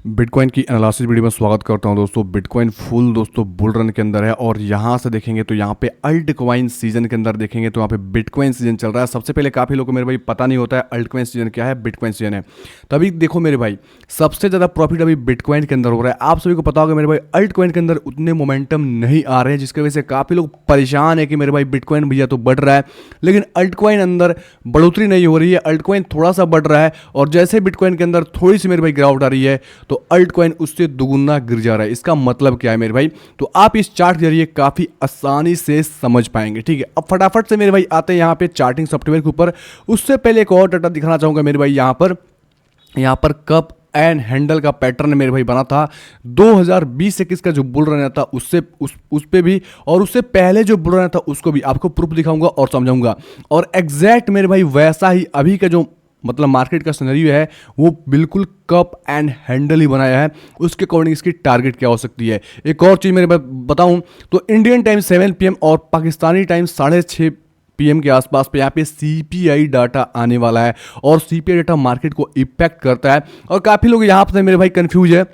Bitcoin की analysis video में स्वागत करता हूं दोस्तों। बिटकॉइन फुल दोस्तों बुल रन के अंदर है और यहां से देखेंगे तो यहां पे अल्ट कॉइन सीजन के अंदर देखेंगे तो यहां पे बिटकॉइन सीजन चल रहा है। सबसे पहले काफ़ी लोगों को मेरे भाई पता नहीं होता है अल्ट कॉइन सीजन क्या है, बिटकॉइन सीजन है। तभी देखो मेरे भाई सबसे ज़्यादा प्रॉफिट अभी बिटकॉइन के अंदर हो रहा है। आप सभी को पता होगा मेरे भाई अल्ट कॉइन के अंदर उतने मोमेंटम नहीं आ रहे हैं, जिसकी वजह से काफ़ी लोग परेशान है कि मेरे भाई बिटकॉइन भैया तो बढ़ रहा है लेकिन अल्ट कॉइन अंदर बढ़ोतरी नहीं हो रही है। अल्ट कॉइन थोड़ा सा बढ़ रहा है और जैसे बिटकॉइन के अंदर थोड़ी सी मेरे भाई गिरावट आ रही है तो अल्ट कॉइन उससे दुगुना गिर जा रहा है। इसका मतलब क्या है मेरे भाई, तो आप इस चार्ट के जरिए काफी आसानी से समझ पाएंगे। ठीक है, अब फटाफट से मेरे भाई आते हैं यहाँ पे चार्टिंग सॉफ्टवेयर के ऊपर। उससे पहले एक और डाटा दिखाना चाहूंगा मेरे भाई। यहाँ पर कप एंड हैंडल का पैटर्न मेरे भाई बना था 2020-21 का जो बुल रन था उससे उस पे भी, और उससे पहले जो बुल रन था उसको भी आपको प्रूफ दिखाऊंगा और समझाऊंगा। और एग्जैक्ट मेरे भाई वैसा ही अभी का जो मतलब मार्केट का सिनेरियो है वो बिल्कुल कप एंड हैंडल ही बनाया है। उसके अकॉर्डिंग इसकी टारगेट क्या हो सकती है। एक और चीज़ मेरे बताऊं तो इंडियन टाइम 7 PM और पाकिस्तानी टाइम 6:30 PM के आसपास पे यहाँ पे CPI डाटा आने वाला है और CPI डाटा मार्केट को इम्पैक्ट करता है। और काफ़ी लोग यहाँ पर मेरे भाई कंफ्यूज है।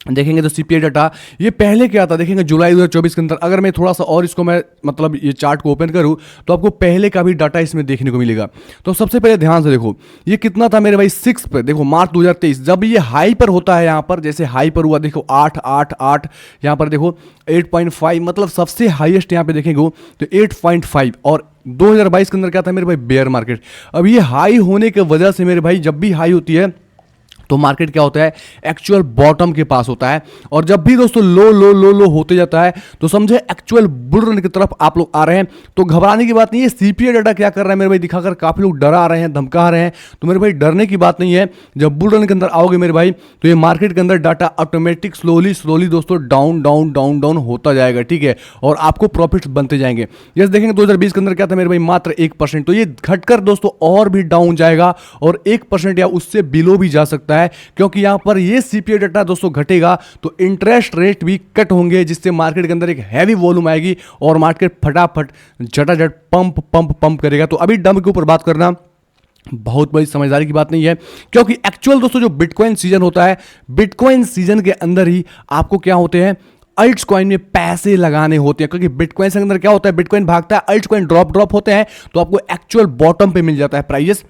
देखेंगे तो CPI डाटा ये पहले क्या था, देखेंगे जुलाई 2024 के अंदर। अगर मैं थोड़ा सा और इसको मैं मतलब ये चार्ट को ओपन करूं तो आपको पहले का भी डाटा इसमें देखने को मिलेगा। तो सबसे पहले ध्यान से देखो ये कितना था मेरे भाई 6 पे, देखो मार्च 2023 जब ये हाई पर होता है। यहाँ पर जैसे हाई पर हुआ देखो 8 यहाँ पर देखो 8.5 मतलब सबसे हाईएस्ट यहाँ पे देखेंगे तो 8.5। और 2022 के अंदर क्या था मेरे भाई बेयर मार्केट। अब ये हाई होने की वजह से मेरे भाई जब भी हाई होती है तो मार्केट क्या होता है एक्चुअल बॉटम के पास होता है। और जब भी दोस्तों लो लो लो लो होते जाता है तो समझे एक्चुअल बुल रन की तरफ आप लोग आ रहे हैं। तो घबराने की बात नहीं है। CPI डाटा क्या कर रहा है मेरे भाई दिखाकर काफी लोग डरा रहे हैं, धमका रहे हैं। तो मेरे भाई डरने की बात नहीं है। जब बुल रन के अंदर आओगे मेरे भाई तो ये मार्केट के अंदर डाटा ऑटोमेटिक स्लोली दोस्तों डाउन डाउन डाउन डाउन होता जाएगा। ठीक है, और आपको प्रॉफिट बनते जाएंगे। जैसे देखेंगे 2020 के अंदर क्या था मेरे भाई मात्र 1%, तो ये घटकर दोस्तों और भी डाउन जाएगा और 1% या उससे बिलो भी जा सकता है। क्योंकि यहां पर ये CPI डाटा दोस्तों घटेगा तो इंटरेस्ट रेट भी कट होंगे, जिससे मार्केट के अंदर एक हैवी वॉल्यूम आएगी और मार्केट फटाफट झटाझट पंप करेगा। तो अभी डंप के ऊपर बात करना बहुत बड़ी समझदारी की बात नहीं है, क्योंकि एक्चुअल दोस्तों जो बिटकॉइन सीजन होता है, बिटकॉइन सीजन के अंदर ही आपको क्या होते हैं अल्ट्स कॉइन में पैसे लगाने होते हैं। क्योंकि बिटकॉइन के अंदर क्या होता है बिटकॉइन भागता है, अल्ट्स कॉइन ड्रॉप होते हैं तो आपको एक्चुअल बॉटम पे मिल जाता है प्राइस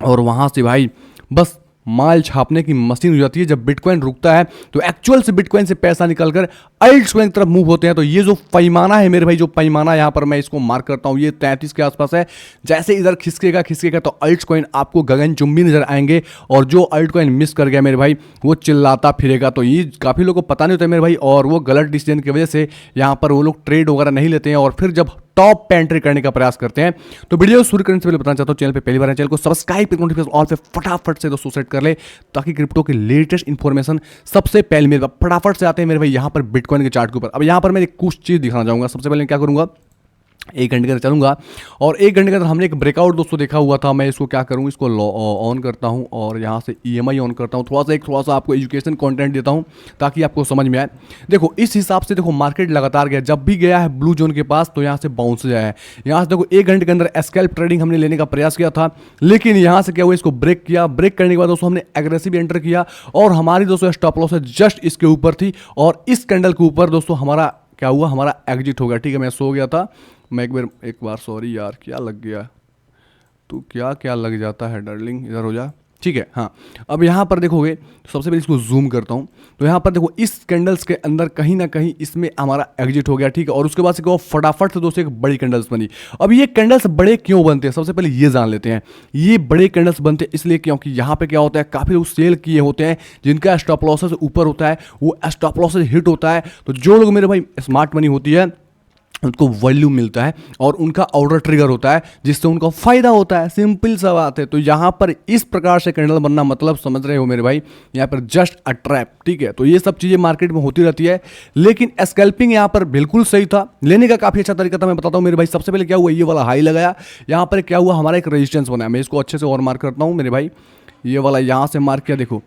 और वहां से भाई बस माल छापने की मशीन हो जाती है। जब बिटकॉइन रुकता है तो एक्चुअल से बिटकॉइन से पैसा निकलकर अल्ट्स कॉइन की तरफ मूव होते हैं। तो ये जो पैमाना है मेरे भाई, जो पैमाना यहां पर मैं इसको मार्क करता हूं ये 33 के आसपास है। जैसे इधर खिसकेगा तो अल्ट्स कॉइन आपको गगनचुंबी नजर आएंगे और जो अल्ट कॉइन मिस कर गया मेरे भाई वो चिल्लाता फिरेगा। तो ये काफी लोगों को पता नहीं होता मेरे भाई और वो गलत डिसीजन की वजह से यहां पर वो लोग ट्रेड वगैरह नहीं लेते हैं और फिर जब टॉप पे एंट्री करने का प्रयास करते हैं। तो वीडियो शुरू करने से पहले बताना चाहता हूं चैनल पे पहली बार है, चैनल को सब्सक्राइब करके नोटिफिकेशन ऑल पे फटाफट से दोस्तों सेट कर ले ताकि क्रिप्टो की लेटेस्ट इंफॉर्मेशन सबसे पहले मेरे फटाफट से आते हैं मेरे भाई यहां पर बिटकॉइन के चार्ट के ऊपर। अब यहां पर मैं कुछ चीज दिखाना चाहूंगा। सबसे पहले क्या करूंगा 1 घंटे के अंदर चलूंगा और 1 घंटे के अंदर हमने एक ब्रेकआउट दोस्तों देखा हुआ था। मैं इसको क्या करूँ इसको ऑन करता हूँ और यहाँ से EMI ऑन करता हूँ। थोड़ा सा आपको एजुकेशन कंटेंट देता हूँ ताकि आपको समझ में आए। देखो इस हिसाब से देखो मार्केट लगातार गया, जब भी गया है ब्लू जोन के पास तो यहाँ से बाउंस जाया है। यहाँ से देखो 1 घंटे के अंदर स्कैल्प ट्रेडिंग हमने लेने का प्रयास किया था, लेकिन यहाँ से क्या हुआ इसको ब्रेक किया। ब्रेक करने के बाद दोस्तों हमने एग्रेसिव एंटर किया और हमारी दोस्तों स्टॉप लॉस जस्ट इसके ऊपर थी और इस कैंडल के ऊपर दोस्तों हमारा क्या हुआ, हमारा एग्जिट हो गया। ठीक है, मैं सो गया था। मैं एक बार सॉरी यार, क्या लग गया तू, क्या लग जाता है डार्लिंग, इधर हो जा। ठीक है, हाँ अब यहाँ पर देखोगे तो सबसे पहले इसको जूम करता हूँ तो यहाँ पर देखो इस कैंडल्स के अंदर कहीं ना कहीं इसमें हमारा एग्जिट हो गया। ठीक है, और उसके बाद से क्या फटाफट से दोस्तों एक बड़ी कैंडल्स बनी। अब ये कैंडल्स बड़े क्यों बनते हैं सबसे पहले ये जान लेते हैं। ये बड़े कैंडल्स बनते हैं इसलिए क्योंकि यहाँ पे क्या होता है काफ़ी लोग सेल किए होते हैं जिनका स्टॉप लॉसेस ऊपर होता है, वो स्टॉप लॉसेस हिट होता है। तो जो लोग मेरे भाई स्मार्ट मनी होती है उनको वॉल्यूम मिलता है और उनका ऑर्डर ट्रिगर होता है जिससे उनको फायदा होता है। सिंपल सा बात है। तो यहाँ पर इस प्रकार से कैंडल बनना मतलब समझ रहे हो मेरे भाई, यहाँ पर जस्ट अ ट्रैप। ठीक है, तो ये सब चीजें मार्केट में होती रहती है, लेकिन स्कैल्पिंग यहाँ पर बिल्कुल सही था, लेने का काफी अच्छा तरीका था। मैं बताता हूँ मेरे भाई। सबसे पहले क्या हुआ, ये वाला हाई लगाया, यहाँ पर क्या हुआ हमारा एक रेजिस्टेंस बना। मैं इसको अच्छे से और मार्क करता हूँ मेरे भाई, ये वाला यहाँ से मार्क किया। देखो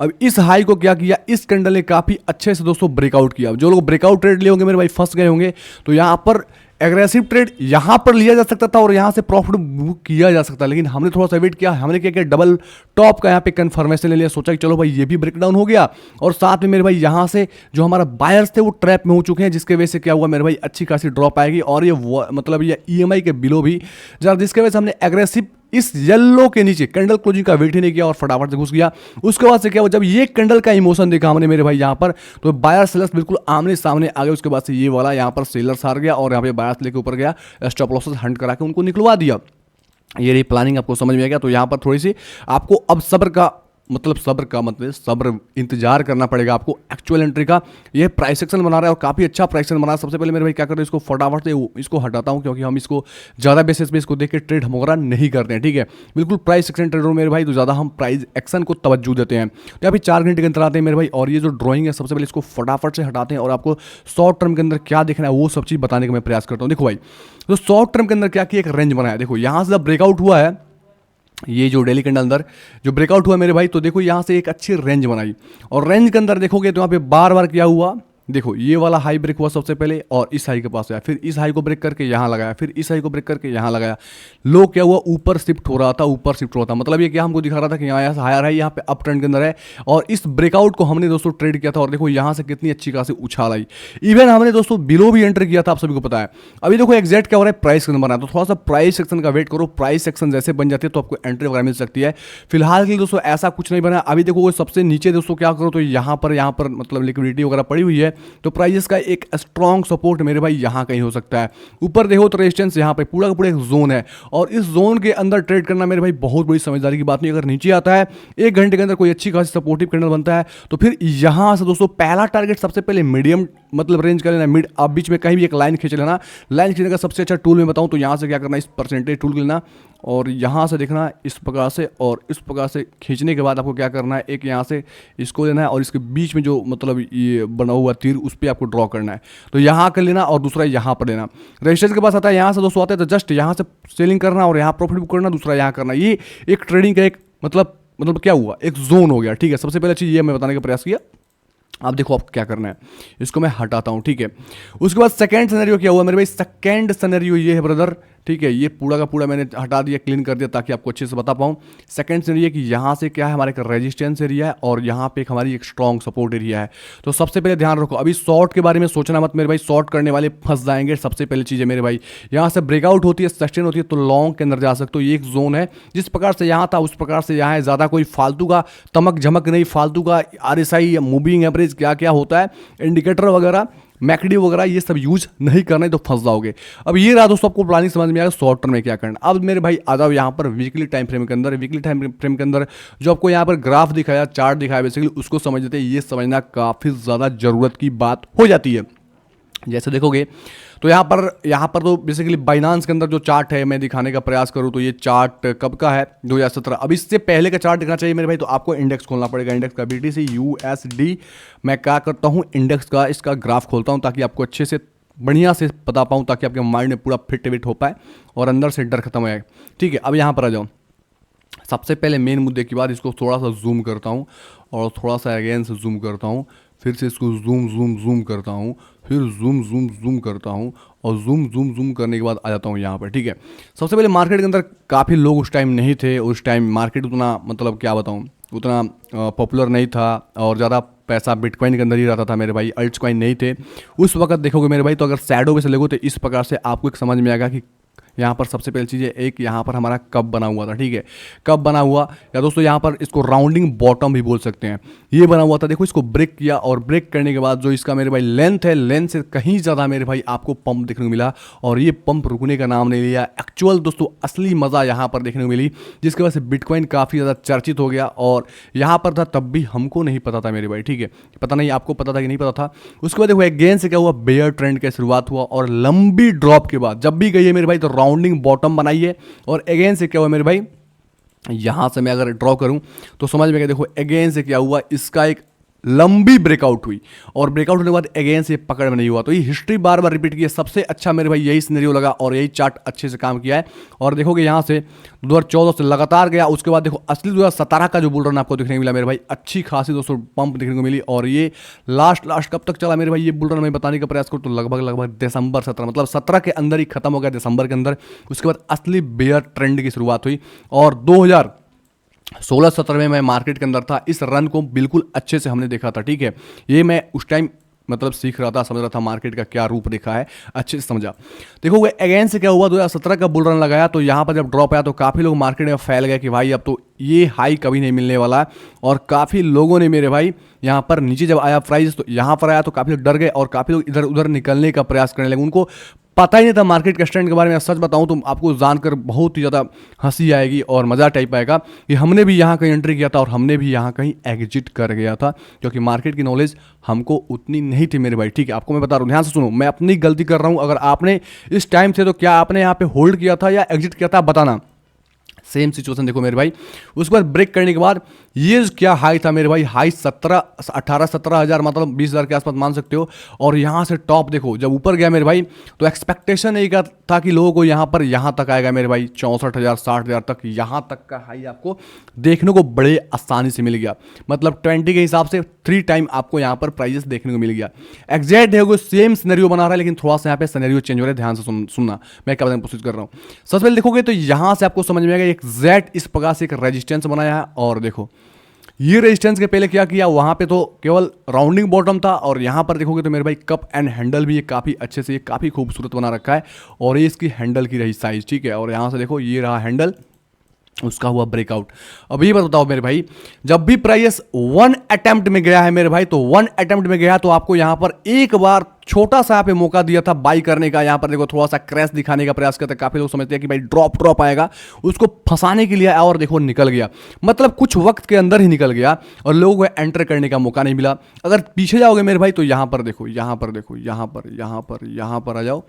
अब इस हाई को क्या किया, इस कैंडल ने काफ़ी अच्छे से दोस्तों ब्रेकआउट किया। जो लोग ब्रेकआउट ट्रेड लिए होंगे मेरे भाई फंस गए होंगे। तो यहाँ पर एग्रेसिव ट्रेड यहाँ पर लिया जा सकता था और यहाँ से प्रॉफिट बुक किया जा सकता, लेकिन हमने थोड़ा सा वेट किया। हमने क्या किया, डबल टॉप का यहाँ पे कंफर्मेशन ले लिया, सोचा कि चलो भाई ये भी ब्रेकडाउन हो गया, और साथ में मेरे भाई यहाँ से जो हमारा बायर्स थे वो ट्रैप में हो चुके हैं, जिसके वजह से क्या हुआ मेरे भाई, अच्छी खासी ड्रॉप आएगी। और ये मतलब ये ईएमआई के बिलो भी जरा, जिसके वजह से हमने एग्रेसिव इस येलो के नीचे कैंडल क्लोजिंग का वेट ही नहीं किया और फटाफट से घुस गया। उसके बाद से क्या हुआ, जब ये कैंडल का इमोशन देखा हमने मेरे भाई यहाँ पर, तो बायर सेलर्स बिल्कुल आमने सामने आ गए। उसके बाद से ये वाला यहाँ पर सेलर्स हार गया और यहाँ पे बायर्स लेके ऊपर गया, स्टॉप लॉसेस हंट करा के उनको निकलवा दिया। ये रही प्लानिंग, आपको समझ में आ गया। तो यहाँ पर थोड़ी सी आपको अब सब्र इंतजार करना पड़ेगा आपको एक्चुअल एंट्री का। ये प्राइस एक्शन बना रहा है और काफ़ी अच्छा प्राइस एक्शन बना रहा है। सबसे पहले मेरे भाई क्या कर रहे हैं, इसको फटाफट से इसको हटाता हूँ, क्योंकि हम इसको ज़्यादा बेसिस पे इसको देख के ट्रेड हम वगैरह नहीं करते हैं, ठीक है। बिल्कुल प्राइस एक्शन ट्रेडर मेरे भाई, तो ज़्यादा हम प्राइस एक्शन को तवज्जो देते हैं। तो यहाँ पे 4 घंटे के अंदर आते हैं मेरे भाई, और ये जो ड्रॉइंग है सबसे पहले इसको फटाफट से हटाते हैं और आपको शॉर्ट टर्म के अंदर क्या देखना है वो सब चीज़ बताने का मैं प्रयास करता हूँ। देखो भाई, तो शॉर्ट टर्म के अंदर क्या किया, एक रेंज बनाया। देखो यहाँ से जब ब्रेकआउट हुआ है, ये जो डेली कैंडल अंदर जो ब्रेकआउट हुआ मेरे भाई, तो देखो यहाँ से एक अच्छी रेंज बनाई, और रेंज के अंदर देखोगे तो यहाँ पे बार बार क्या हुआ, देखो ये वाला हाई ब्रेक हुआ सबसे पहले और इस हाई के पास आया, फिर इस हाई को ब्रेक करके यहाँ लगाया, फिर इस हाई को ब्रेक करके यहाँ लगाया। लो क्या हुआ, ऊपर शिफ्ट हो रहा था, मतलब ये क्या हमको दिखा रहा था कि यहाँ से हायर है, यहाँ पे अप ट्रेंड के अंदर है। और इस ब्रेकआउट को हमने दोस्तों ट्रेड किया था, और देखो यहाँ से कितनी अच्छी खासी उछाल आई। इवन हमने दोस्तों बिलो भी एंटर किया था, आप सभी को पता है। अभी देखो एग्जैक्ट क्या हो रहा है, प्राइस सेक्शन बना है, तो थोड़ा सा प्राइस सेक्शन का वेट करो। प्राइस सेक्शन जैसे बन जाती है तो आपको एंट्री वगैरह मिल सकती है। फिलहाल के लिए दोस्तों ऐसा कुछ नहीं बना। अभी देखो सबसे नीचे दोस्तों क्या करो, तो यहाँ पर मतलब लिक्विडिटी वगैरह पड़ी हुई है, तो प्राइस का एक स्ट्रॉन्ग सपोर्ट मेरे भाई यहाँ कहीं हो सकता है। ऊपर देखो तो रेजिस्टेंस यहाँ पे पूरा का पूरा एक जोन है, और इस जोन के अंदर ट्रेड करना मेरे भाई बहुत बड़ी समझदारी की बात नहीं। अगर नीचे आता है 1 घंटे के अंदर कोई अच्छी खासी सपोर्टिव कैंडल बनता है, तो फिर यहाँ से दोस्तों पहला टारगेट सबसे पहले मीडियम मतलब रेंज का लेना, मिड आप बीच में कहीं भी एक लाइन खींच लेना। लाइन खींचने का सबसे अच्छा टूल मैं बताऊँ तो यहाँ से क्या करना, इस परसेंटेज टूल लेना और यहाँ से देखना इस प्रकार से, और इस प्रकार से खींचने के बाद आपको क्या करना है, एक यहाँ से इसको लेना है और इसके बीच में जो मतलब ये बना हुआ तीर उस पर आपको ड्रॉ करना है, तो यहाँ कर लेना और दूसरा यहाँ पर लेना। रजिस्ट्रेशन के पास आता है, यहाँ से दोस्तों आते हैं तो जस्ट यहाँ से सेलिंग करना और यहाँ प्रॉफिट बुक करना, दूसरा यहाँ करना। ये एक ट्रेडिंग का एक मतलब क्या हुआ, एक जोन हो गया, ठीक है। सबसे पहले चीज़ ये मैं बताने का प्रयास किया। अब देखो आपको क्या करना है, इसको मैं हटाता हूँ, ठीक है। उसके बाद सेकंड सिनेरियो क्या हुआ मेरे भाई, सेकंड सिनेरियो ये है ब्रदर, ठीक है। ये पूरा का पूरा मैंने हटा दिया, क्लीन कर दिया ताकि आपको अच्छे से बता पाऊँ। सेकंड सिनेरियो कि यहाँ से क्या है, हमारे एक रेजिस्टेंस एरिया है और यहाँ पे एक हमारी एक स्ट्रॉन्ग सपोर्ट एरिया है। तो सबसे पहले ध्यान रखो, अभी शॉर्ट के बारे में सोचना मत मेरे भाई, शॉर्ट करने वाले फंस जाएंगे। सबसे पहले चीज़ है मेरे भाई, यहाँ से ब्रेकआउट होती है, सस्टेन होती है तो लॉन्ग के अंदर जा सकते हो। ये एक जोन है, जिस प्रकार से यहाँ था उस प्रकार से यहाँ है, ज़्यादा कोई फालतू का तमक झमक नहीं, फालतू का RSI मूविंग एवरेज क्या क्या होता है, इंडिकेटर वगैरह मैकडी वगैरह ये सब यूज नहीं करना है तो फंस जाओगे। अब ये रहा दोस्तों आपको प्लानिंग समझ में आएगा शॉर्ट टर्म में क्या करना। अब मेरे भाई आ जाओ यहाँ पर वीकली टाइम फ्रेम के अंदर। वीकली टाइम फ्रेम के अंदर जो आपको यहाँ पर ग्राफ दिखाया, चार्ट दिखाया, बेसिकली उसको समझ लेते हैं। ये समझना काफ़ी ज़्यादा ज़रूरत की बात हो जाती है। जैसे देखोगे तो यहाँ पर तो बेसिकली बाइनांस के अंदर जो चार्ट है मैं दिखाने का प्रयास करूँ तो ये चार्ट कब का है, 2017। अब इससे पहले का चार्ट दिखना चाहिए मेरे भाई, तो आपको इंडेक्स खोलना पड़ेगा। इंडेक्स का BTC USD मैं क्या करता हूँ, इंडेक्स का इसका ग्राफ खोलता हूँ ताकि आपको अच्छे से बढ़िया से बता पाऊँ, ताकि आपके माइंड में पूरा फिट हो पाए और अंदर से डर खत्म हो जाए, ठीक है। अब यहाँ पर आ जाओ, सबसे पहले मेन मुद्दे के बाद इसको थोड़ा सा जूम करता हूँ और थोड़ा सा अगेन से जूम करता हूँ, फिर से इसको जूम करता हूँ, फिर जूम करता हूँ और जूम करने के बाद आ जाता हूँ यहाँ पर, ठीक है। सबसे पहले मार्केट के अंदर काफ़ी लोग उस टाइम नहीं थे, उस टाइम मार्केट उतना मतलब क्या बताऊँ उतना पॉपुलर नहीं था और ज़्यादा पैसा बिटकॉइन के अंदर ही रहता था मेरे भाई, अल्ट्स कॉइन नहीं थे उस वक्त। देखोगे मेरे भाई तो अगर शैडो में से लगो तो इस प्रकार से आपको एक समझ में आएगा कि यहाँ पर सबसे पहली चीज़ है, एक यहाँ पर हमारा कप बना हुआ था, ठीक है। कप बना हुआ या दोस्तों यहाँ पर इसको राउंडिंग बॉटम भी बोल सकते हैं, ये बना हुआ था। देखो इसको ब्रेक किया और ब्रेक करने के बाद जो इसका मेरे भाई लेंथ है, लेंथ से कहीं ज़्यादा मेरे भाई आपको पंप देखने को मिला और ये पंप रुकने का नाम नहीं लिया। एक्चुअल दोस्तों असली मज़ा यहाँ पर देखने को मिली, जिसकी वजह से बिटकॉइन काफ़ी ज़्यादा चर्चित हो गया। और यहाँ पर था तब भी हमको नहीं पता था मेरे भाई, ठीक है। पता नहीं आपको पता था कि नहीं पता था। उसके बाद देखो अगेन से क्या हुआ, बेयर ट्रेंड का शुरुआत हुआ और लंबी ड्रॉप के बाद जब भी गई है मेरे भाई तो राउंडिंग बॉटम बनाइए। और अगेन से क्या हुआ मेरे भाई, यहां से मैं अगर ड्रॉ करूं तो समझ में गया। देखो अगेन से क्या हुआ, इसका एक लंबी ब्रेकआउट हुई और ब्रेकआउट होने के बाद अगेन से पकड़ में नहीं हुआ। तो ये हिस्ट्री बार बार रिपीट की है। सबसे अच्छा मेरे भाई यही सिनेरियो लगा और यही चार्ट अच्छे से काम किया है। और देखोगे यहाँ से 2014 से लगातार गया, उसके बाद देखो असली 2017 का जो बुल रन आपको देखने को मिला मेरे भाई, अच्छी खासी दोस्तों पंप देखने को मिली। और ये लास्ट कब तक चला मेरे भाई ये बुल रन, मैं बताने का प्रयास करूँ तो लगभग दिसंबर 17, मतलब 17 के अंदर ही खत्म हो गया, दिसंबर के अंदर। उसके बाद असली बेयर ट्रेंड की शुरुआत हुई और 2016-17 में मैं मार्केट के अंदर था। इस रन को बिल्कुल अच्छे से हमने देखा था, ठीक है। ये मैं उस टाइम मतलब सीख रहा था, समझ रहा था मार्केट का क्या रूप रेखा है, अच्छे से समझा। देखो वो अगेन से क्या हुआ, 2017 का बुल रन लगाया तो यहाँ पर जब ड्रॉप आया तो काफ़ी लोग मार्केट में फैल गए कि भाई अब तो ये हाई कभी नहीं मिलने वाला है। और काफ़ी लोगों ने मेरे भाई यहाँ पर नीचे जब आया प्राइस तो यहाँ पर आया तो काफ़ी लोग डर गए और काफ़ी लोग इधर उधर निकलने का प्रयास करने लगे। उनको पता ही नहीं था मार्केट के स्टैंड के बारे में। सच बताऊं तो आपको जानकर बहुत ही ज़्यादा हंसी आएगी और मज़ा टाइप आएगा कि हमने भी यहाँ कहीं एंट्री किया था और हमने भी यहाँ कहीं एग्जिट कर गया था, क्योंकि मार्केट की नॉलेज हमको उतनी नहीं थी मेरे भाई, ठीक है। आपको मैं बता रहा हूँ, ध्यान से सुनो, मैं अपनी गलती कर रहा हूँ। अगर आपने इस टाइम से तो क्या आपने यहाँ पे होल्ड किया था या एग्जिट किया था बताना। सेम सिचुएशन देखो मेरे भाई, उसके बाद ब्रेक करने के बाद ये क्या हाई था मेरे भाई, हाई 17,000 मतलब 20,000 के आसपास मान सकते हो। और यहाँ से टॉप देखो जब ऊपर गया मेरे भाई तो एक्सपेक्टेशन यही का था कि लोगों को यहाँ पर यहाँ तक आएगा मेरे भाई, 64,000 60,000 तक, यहाँ तक का हाई आपको देखने को बड़े आसानी से मिल गया। मतलब 20 के हिसाब से 3 टाइम आपको यहाँ पर प्राइजेस देखने को मिल गया। एग्जैक्ट देखो सेम सिनेरियो बना रहा है, लेकिन थोड़ा सा यहाँ पे सिनेरियो चेंज हो रहा है। ध्यान से सुनना मैं क्या बताने की कोशिश कर रहा हूँ। सबसे पहले देखोगे तो यहाँ से आपको समझ में आएगा एग्जैक्ट इस प्रकार से एक रेजिस्टेंस बनाया है। और देखो ये रेजिस्टेंस के पहले क्या किया, वहां पे तो केवल राउंडिंग बॉटम था और यहां पर देखोगे तो मेरे भाई कप एंड हैंडल भी ये काफ़ी अच्छे से, ये काफ़ी खूबसूरत बना रखा है। और ये इसकी हैंडल की रही साइज, ठीक है। और यहां से देखो ये रहा हैंडल, उसका हुआ ब्रेकआउट। अब ये बताओ मेरे भाई, जब भी प्राइस 1 अटेम्प्ट में गया है मेरे भाई, तो 1 अटेम्प्ट में गया तो आपको यहां पर एक बार छोटा सा यहाँ पे मौका दिया था बाई करने का। यहाँ पर देखो थोड़ा सा क्रैश दिखाने का प्रयास करते हैं, काफी लोग समझते हैं कि भाई ड्रॉप आएगा, उसको फंसाने के लिए, और देखो निकल गया। मतलब कुछ वक्त के अंदर ही निकल गया और लोगों को एंटर करने का मौका नहीं मिला। अगर पीछे जाओगे मेरे भाई तो यहाँ पर देखो, यहाँ पर देखो, यहाँ पर आ जाओ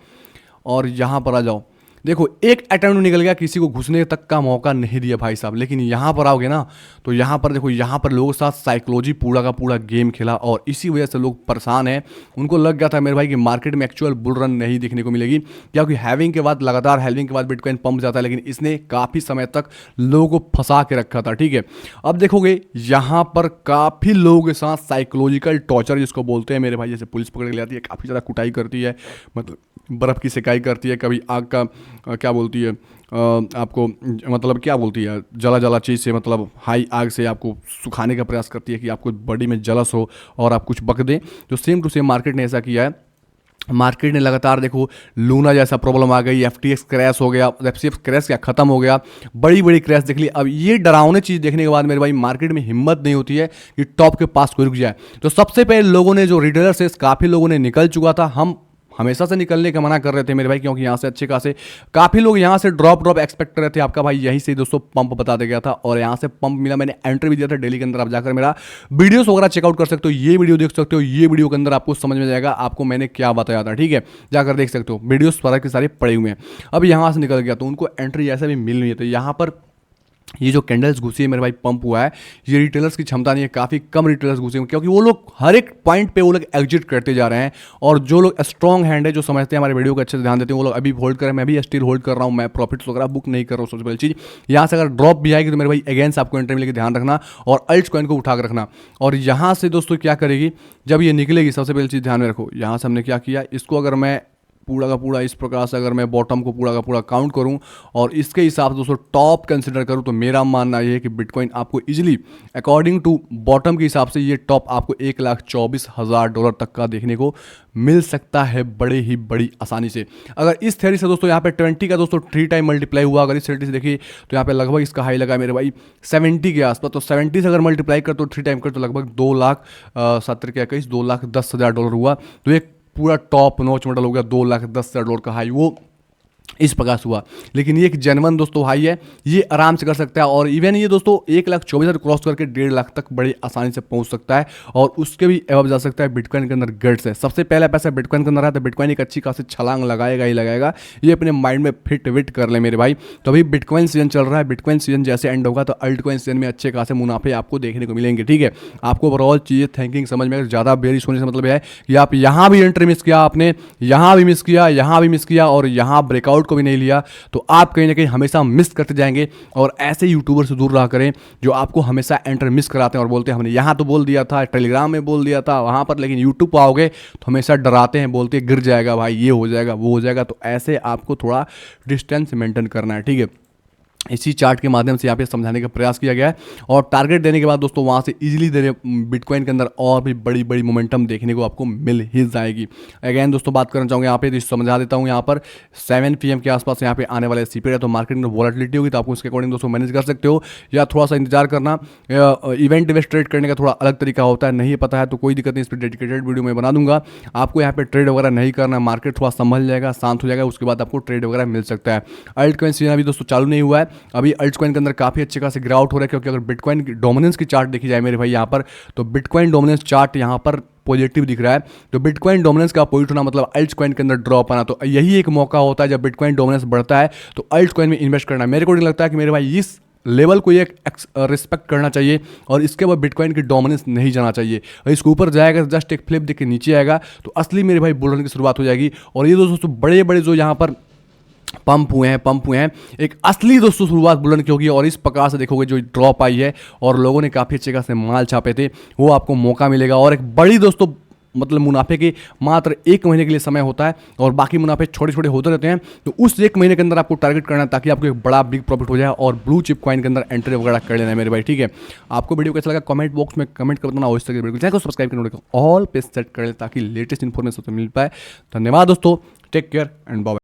और यहाँ पर आ जाओ। देखो एक अटेम्प्ट निकल गया, किसी को घुसने तक का मौका नहीं दिया भाई साहब। लेकिन यहाँ पर आओगे ना तो यहाँ पर देखो, यहाँ पर लोगों के साथ साइकोलॉजी पूरा का पूरा गेम खेला और इसी वजह से लोग परेशान हैं। उनको लग गया था मेरे भाई कि मार्केट में एक्चुअल बुल रन नहीं देखने को मिलेगी, क्योंकि हैविंग के बाद लगातार हैविंग के बाद बिटकॉइन पंप जाता है, लेकिन इसने काफ़ी समय तक लोगों को फंसा के रखा था, ठीक है। अब देखोगे यहाँ पर काफ़ी लोगों के साथ साइकोलॉजिकल टॉर्चर जिसको बोलते हैं मेरे भाई, जैसे पुलिस पकड़ के ले आती है, काफ़ी ज़्यादा कुटाई करती है, मतलब बर्फ़ की सिकाई करती है, कभी आग का क्या बोलती है आपको, मतलब क्या बोलती है, जला चीज़ से, मतलब हाई आग से आपको सुखाने का प्रयास करती है कि आपको बॉडी में जलस हो और आप कुछ बक दें। तो सेम टू सेम मार्केट ने ऐसा किया है। मार्केट ने लगातार देखो लूना जैसा प्रॉब्लम आ गई, FTX क्रैश हो गया, FCX क्रैश क्या खत्म हो गया, बड़ी क्रैश देख ली। अब ये डरावनी चीज़ देखने के बाद मेरे भाई मार्केट में हिम्मत नहीं होती है कि टॉप के पास कोई रुक जाए। तो सबसे पहले लोगों ने, जो रिटेलर से काफ़ी लोगों ने निकल चुका था, हम हमेशा से निकलने का मना कर रहे थे मेरे भाई, क्योंकि यहाँ से अच्छे खासे काफ़ी लोग यहाँ से ड्रॉप एक्सपेक्ट कर रहे थे। आपका भाई यहीं से दोस्तों पंप बता दे गया था और यहाँ से पंप मिला। मैंने एंट्री भी दिया था डेली के अंदर, आप जाकर मेरा वीडियोस वगैरह चेकआउट कर सकते हो, ये वीडियो देख सकते हो, ये वीडियो के अंदर आपको समझ में जाएगा आपको मैंने क्या बताया था, ठीक है। जाकर देख सकते हो, वीडियोस सारे के सारे पड़े हुए हैं। अब यहाँ से निकल गया तो उनको एंट्री ऐसे भी मिल नहीं है। तो यहाँ पर ये जो कैंडल्स घुसी है मेरे भाई, पंप हुआ है, ये रिटेलर्स की क्षमता नहीं है, काफ़ी कम रिटेलर्स घुसे हैं, क्योंकि वो लोग हर एक पॉइंट पे वो लोग एग्जिट करते जा रहे हैं। और जो लोग स्ट्रॉन्ग हैंड है, जो समझते हैं हमारे वीडियो को अच्छे से ध्यान देते हैं, वो लोग अभी होल्ड कर रहे हैं। मैं भी स्टिल होल्ड कर रहा हूँ, मैं प्रॉफिट्स वगैरह बुक नहीं कर रहा हूँ। सबसे पहली चीज़, यहाँ से अगर ड्रॉप भी आएगी तो मेरे भाई अगेन से आपको एंट्री मिलेगी, ध्यान रखना। और अल्ट्स कॉइन को उठा कर रखना। और यहाँ से दोस्तों क्या करेगी, जब ये निकलेगी, सबसे पहली चीज़ ध्यान में रखो, यहाँ से हमने क्या किया, इसको अगर मैं पूरा का पूरा इस प्रकार से, अगर मैं बॉटम को पूरा का पूरा काउंट करूं और इसके हिसाब से दोस्तों टॉप कंसिडर करूं, तो मेरा मानना यह है कि बिटकॉइन आपको इजीली अकॉर्डिंग टू बॉटम के हिसाब से ये टॉप आपको $1,24,000 तक का देखने को मिल सकता है बड़े ही बड़ी आसानी से। अगर इस थ्योरी से दोस्तों यहाँ पे 20 का दोस्तों 3 टाइम मल्टीप्लाई हुआ, अगर इस थ्योरी से देखिए तो यहाँ पे लगभग इसका हाई लगा मेरे भाई 70 के आसपास। तो 70 से अगर मल्टीप्लाई कर तो 3 टाइम कर तो लगभग 2,70 के 21 $2,10,000 हुआ। तो एक पूरा टॉप नॉच मॉडल हो गया, $2,10,000 का हाई। वो इस प्रकार से हुआ। लेकिन ये एक जेन्युइन दोस्तों भाई है, ये आराम से कर सकता है और इवन ये दोस्तों 1,24,000 क्रॉस करके 1.5 लाख तक बड़ी आसानी से पहुंच सकता है और उसके भी एवब जा सकता है बिटकॉइन के अंदर गट से। सबसे पहला पैसा बिटकॉइन के अंदर है तो बिटकॉइन एक अच्छी खासी छलांग लगाएगा ही लगाएगा, ये अपने माइंड में फिट विट कर ले मेरे भाई। तो अभी बिटकॉइन सीजन चल रहा है, बिटकॉइन सीजन जैसे एंड होगा तो अल्टकॉइन सीजन में अच्छे खासे मुनाफे आपको देखने को मिलेंगे। ठीक है, आपको ओवरऑल चीज़ें थिंकिंग समझ में ज़्यादा बेरिश होने से मतलब है कि आप यहाँ भी एंट्री मिस किया, आपने यहाँ भी मिस किया, यहाँ भी मिस किया और यहाँ ब्रेकआउट को भी नहीं लिया, तो आप कहीं ना कहीं हमेशा मिस करते जाएंगे। और ऐसे यूट्यूबर से दूर रहा करें जो आपको हमेशा एंटर मिस कराते हैं और बोलते हैं हमने यहाँ तो बोल दिया था, टेलीग्राम में बोल दिया था वहाँ पर, लेकिन यूट्यूब पर आओगे तो हमेशा डराते हैं, बोलते हैं गिर जाएगा भाई, ये हो जाएगा वो हो जाएगा। तो ऐसे आपको थोड़ा डिस्टेंस मेंटेन करना है। ठीक है, इसी चार्ट के माध्यम से यहाँ पे समझाने का प्रयास किया गया है और टारगेट देने के बाद दोस्तों वहाँ से इजीली देने बिटकॉइन के अंदर और भी बड़ी बड़ी मोमेंटम देखने को आपको मिल ही जाएगी। अगेन दोस्तों बात करना चाहूँगा यहाँ पे, तो समझा देता हूँ यहाँ पर 7 PM के आसपास यहाँ पे आने वाले सीपीआर है, तो मार्केट में वॉलेटिलिटी होगी तो आपको उसके अकॉर्डिंग दोस्तों मैनेज कर सकते हो या थोड़ा सा इंतजार करना। इवेंट बेस्ड ट्रेड करने का थोड़ा अलग तरीका होता है, नहीं पता है तो कोई दिक्कत नहीं, इस पर डेडिकेटेड वीडियो मैं बना दूंगा। आपको यहाँ पे ट्रेड वगैरह नहीं करना, मार्केट थोड़ा संभल जाएगा, शांत हो जाएगा, उसके बाद आपको ट्रेड वगैरह मिल सकता है। अल्टकॉइन सीजन अभी दोस्तों चालू नहीं हुआ है, अभी अल्टकॉइन के अंदर काफी अच्छे खासे गिरावट हो रहा है, क्योंकि अगर बिटकॉइन की डोमिनेंस की चार्ट देखी जाए मेरे भाई यहाँ पर, तो बिटकॉइन डोमिनेंस चार्ट यहाँ पर पॉजिटिव दिख रहा है। तो बिटकॉइन डोमिनेंस का पॉइंट होना मतलब अल्ट कॉइन के अंदर ड्रॉप आना, तो यही एक मौका होता है जब बिटकॉइन डोमिनेंस बढ़ता है तो अल्ट कॉइन में इन्वेस्ट करना। मेरे को नहीं लगता है कि मेरे भाई इस लेवल को ये रिस्पेक्ट करना चाहिए और इसके बाद बिटकॉइन की डोमिनेंस नहीं जाना चाहिए। और इसके ऊपर जाएगा जस्ट एक फ्लिप देख के नीचे आएगा तो असली मेरे भाई बुल रन की शुरुआत हो जाएगी। और ये दोस्तों बड़े बड़े जो यहाँ पर पंप हुए हैं, एक असली दोस्तों शुरुआत बुलंद की होगी। और इस प्रकार से देखोगे जो ड्रॉप आई है और लोगों ने काफ़ी अच्छे खासे माल छापे थे, वो आपको मौका मिलेगा। और एक बड़ी दोस्तों मतलब मुनाफे के मात्र 1 महीने के लिए समय होता है और बाकी मुनाफे छोटे छोटे होते रहते हैं, तो उस 1 महीने के अंदर आपको टारगेट करना है ताकि आपको एक बड़ा बिग प्रॉफिट हो जाए और ब्लू चिप कॉइन के अंदर एंट्री वगैरह कर लेना है मेरे भाई। ठीक है, आपको वीडियो कैसा लगा कमेंट बॉक्स में कमेंट कर देना, और इस तरह वीडियो चैनल को सब्सक्राइब करना, ऑल पे सेट कर लें ताकि लेटेस्ट इन्फॉर्मेशन मिल पाए। धन्यवाद दोस्तों, टेक केयर एंड बाय।